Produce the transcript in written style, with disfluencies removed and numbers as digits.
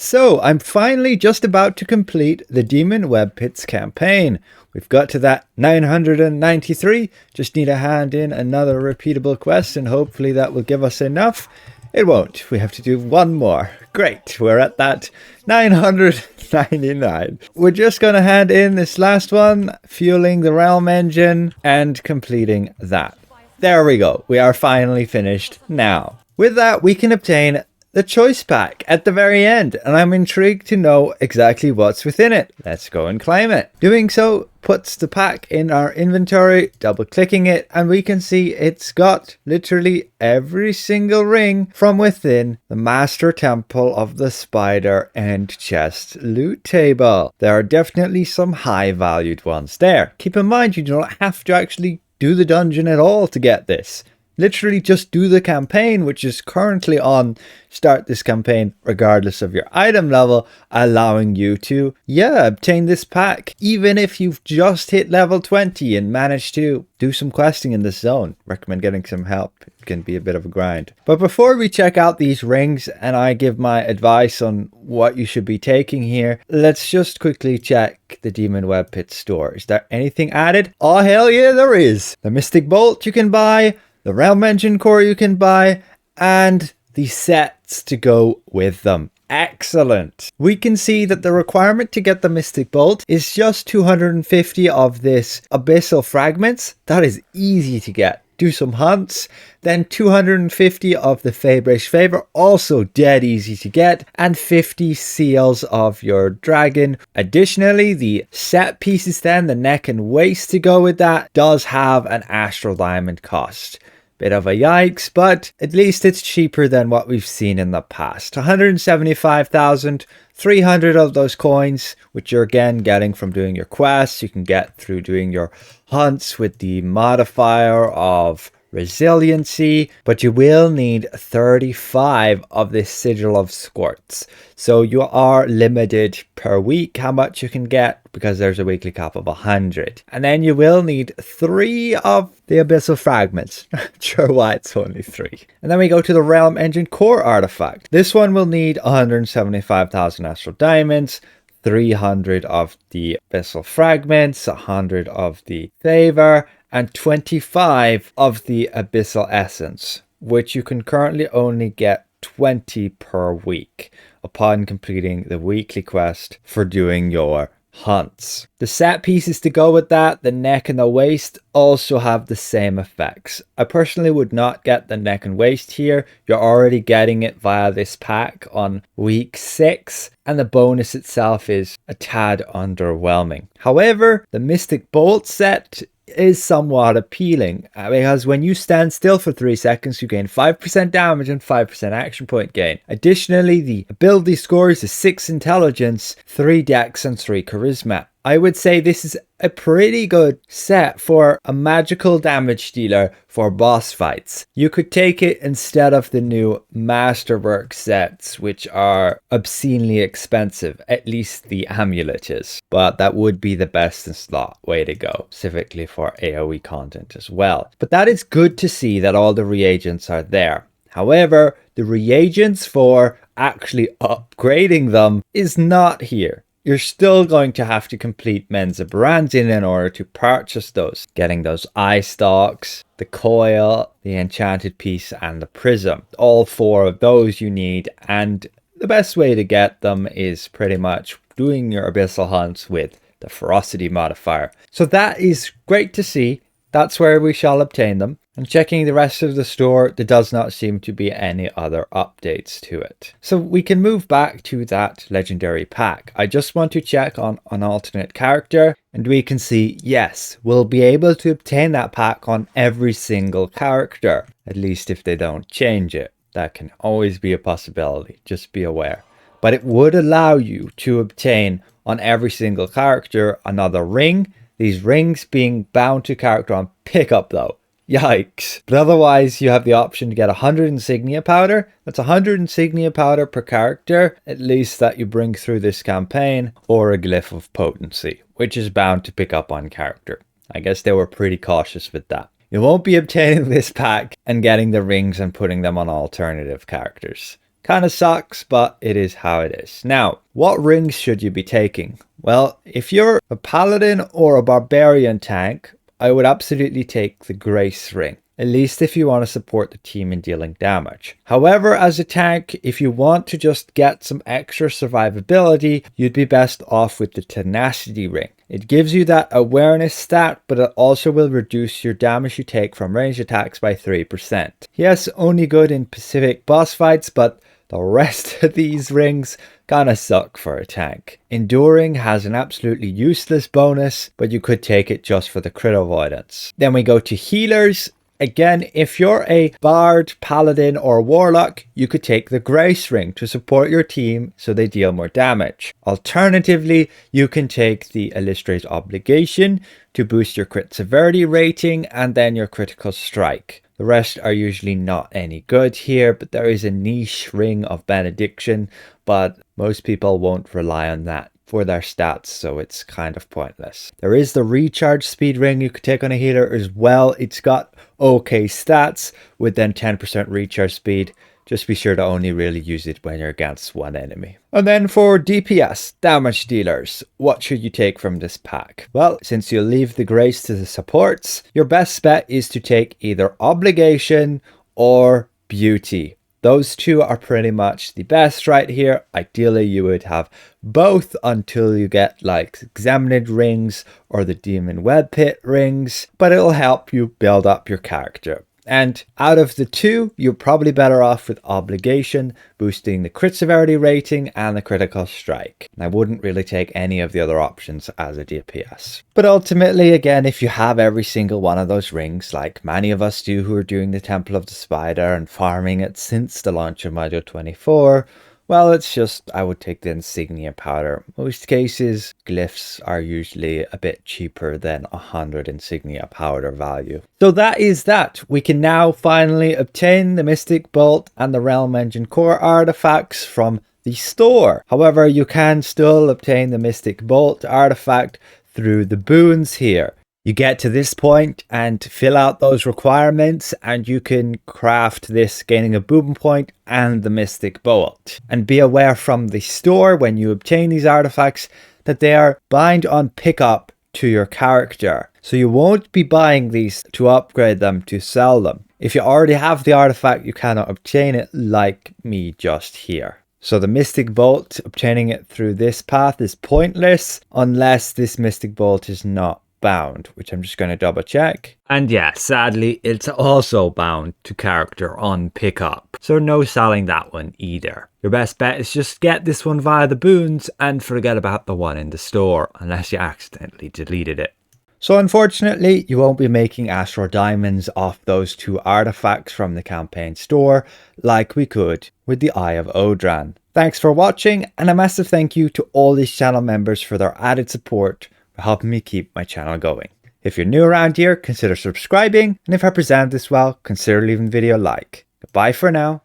So I'm finally just about to complete the Demonweb Pits campaign. We've got to that 993, just need to hand in another repeatable quest and hopefully that will give us enough. It won't, we have to do one more. Great, we're at that 999. We're just going to hand in this last one, fueling the realm engine and completing that. There we go, we are finally finished now. With that we can obtain the choice pack at the very end, and I'm intrigued to know exactly what's within it. Let's go and claim it. Doing so puts the pack in our inventory, double clicking it, and we can see it's got literally every single ring from within the Master Temple of the Spider and Chest loot table. There are definitely some high valued ones there. Keep in mind you do not have to actually do the dungeon at all to get this. Literally just do the campaign, which is currently on start this campaign regardless of your item level, allowing you to obtain this pack even if you've just hit level 20 and managed to do some questing in this zone. Recommend getting some help, it can be a bit of a grind. But before we check out these rings and I give my advice on what you should be taking here, let's just quickly check the Demonweb Pits store. Is there anything added? Oh hell yeah, there is! The Mythic Bolt you can buy, the Realm Engine core you can buy, and the sets to go with them. Excellent. We can see that the requirement to get the Mystic Bolt is just 250 of this Abyssal Fragments. That is easy to get. Do some hunts, then 250 of the Fabrish Favor, also dead easy to get, and 50 seals of your dragon. Additionally, the set pieces then, the neck and waist to go with that, does have an Astral Diamond cost. Bit of a yikes, but at least it's cheaper than what we've seen in the past. 175,300 of those coins, which you're again getting from doing your quests. You can get through doing your hunts with the modifier of resiliency, but you will need 35 of this Sigil of Squirts. So you are limited per week how much you can get because there's a weekly cap of 100. And then you will need 3 of the Abyssal Fragments. Not sure why it's only 3. And then we go to the Realm Engine Core Artifact. This one will need 175,000 Astral Diamonds, 300 of the Abyssal Fragments, 100 of the Favor, and 25 of the Abyssal Essence, which you can currently only get 20 per week upon completing the weekly quest for doing your hunts. The set pieces to go with that, the neck and the waist, also have the same effects. I personally would not get the neck and waist here. You're already getting it via this pack on week 6, and the bonus itself is a tad underwhelming. However, the Mystic Bolt set is somewhat appealing because when you stand still for 3 seconds you gain 5% damage and 5% action point gain. Additionally, the ability scores is 6 intelligence, 3 dex and 3 charisma. I would say this is a pretty good set for a magical damage dealer for boss fights. You could take it instead of the new Masterwork sets, which are obscenely expensive, at least the amulet is. But that would be the best in slot way to go, specifically for AoE content as well. But that is good to see that all the reagents are there. However, the reagents for actually upgrading them is not here. You're still going to have to complete Mensa Branding in order to purchase those. Getting those eye stalks, the coil, the enchanted piece, and the prism. All 4 of those you need, and the best way to get them is pretty much doing your abyssal hunts with the ferocity modifier. So that is great to see. That's where we shall obtain them. And checking the rest of the store, there does not seem to be any other updates to it. So we can move back to that legendary pack. I just want to check on an alternate character and we can see, yes, we'll be able to obtain that pack on every single character, at least if they don't change it. That can always be a possibility, just be aware. But it would allow you to obtain on every single character another ring. These rings being bound to character on pickup though. Yikes. But otherwise you have the option to get 100 insignia powder. That's 100 insignia powder per character, at least that you bring through this campaign, or a glyph of potency, which is bound to pick up on character. I guess they were pretty cautious with that. You won't be obtaining this pack and getting the rings and putting them on alternative characters, Kind of sucks, but it is how it is. Now, what rings should you be taking? Well, if you're a paladin or a barbarian tank, I would absolutely take the Grace ring, at least if you want to support the team in dealing damage. However, as a tank, if you want to just get some extra survivability, you'd be best off with the Tenacity ring. It gives you that awareness stat, but it also will reduce your damage you take from ranged attacks by 3%. Yes, only good in specific boss fights, but the rest of these rings kinda suck for a tank. Enduring has an absolutely useless bonus, but you could take it just for the crit avoidance. Then we go to healers. Again, if you're a bard, paladin, or warlock, you could take the Grace ring to support your team so they deal more damage. Alternatively, you can take the Illustrator's Obligation to boost your crit severity rating and then your critical strike. The rest are usually not any good here, but there is a niche ring of Benediction, but most people won't rely on that for their stats, so it's kind of pointless. There is the recharge speed ring you could take on a healer as well. It's got okay stats with then 10% recharge speed. Just be sure to only really use it when you're against one enemy. And then for DPS, damage dealers, what should you take from this pack? Well, since you'll leave the Grace to the supports, your best bet is to take either Obligation or Beauty. Those two are pretty much the best right here. Ideally, you would have both until you get like Examined rings or the Demonweb Pit rings, but it'll help you build up your character. And out of the two, you're probably better off with Obligation, boosting the crit severity rating and the critical strike. I wouldn't really take any of the other options as a DPS. But ultimately, again, if you have every single one of those rings, like many of us do who are doing the Temple of the Spider and farming it since the launch of Module 24, well, it's just, I would take the insignia powder. Most cases, glyphs are usually a bit cheaper than 100 insignia powder value. So that is that. We can now finally obtain the Mystic Bolt and the Realm Engine Core artifacts from the store. However, you can still obtain the Mystic Bolt artifact through the boons here. You get to this point and fill out those requirements and you can craft this, gaining a boon point and the Mystic Bolt. And be aware from the store when you obtain these artifacts that they are bind on pickup to your character. So you won't be buying these to upgrade them to sell them. If you already have the artifact, you cannot obtain it like me just here. So the Mystic Bolt, obtaining it through this path is pointless unless this Mystic Bolt is not bound, which I'm just going to double check. And yeah, sadly, it's also bound to character on pickup. So no selling that one either. Your best bet is just get this one via the boons and forget about the one in the store, unless you accidentally deleted it. So unfortunately, you won't be making Astral Diamonds off those two artifacts from the campaign store like we could with the Eye of Odran. Thanks for watching, and a massive thank you to all these channel members for their added support for helping me keep my channel going. If you're new around here, consider subscribing, and if I present this well, consider leaving the video a like. Goodbye for now.